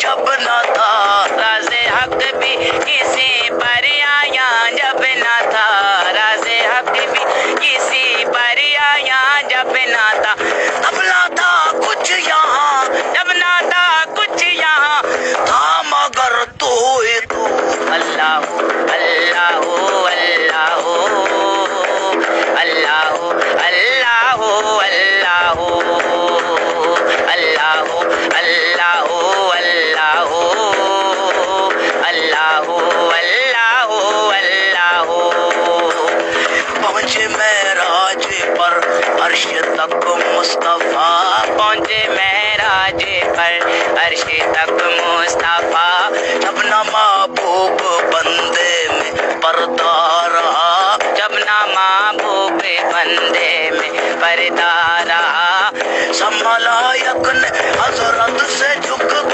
جب نہ تھا راز حق بھی کسی پر آیا جب نہ تھا راز حق بھی کسی پر آیا جب نہ تھا اب نہ تھا کچھ یہاں جب نہ تھا کچھ یہاں تھا مگر تو ہی تو اللہ اللہ اللہ اللہ اللہ اللہ اللہ اللہ اللہ اللہ اللہ پہنچے معراج پر عرش تک مصطفیٰ پہنچے معراج پر عرش تک مصطفیٰ جب نہ محبوب بندے میں پردہ رہا جب نہ محبوب بندے میں پردہ رہا سنبھلا یک نے حضرت سے جھک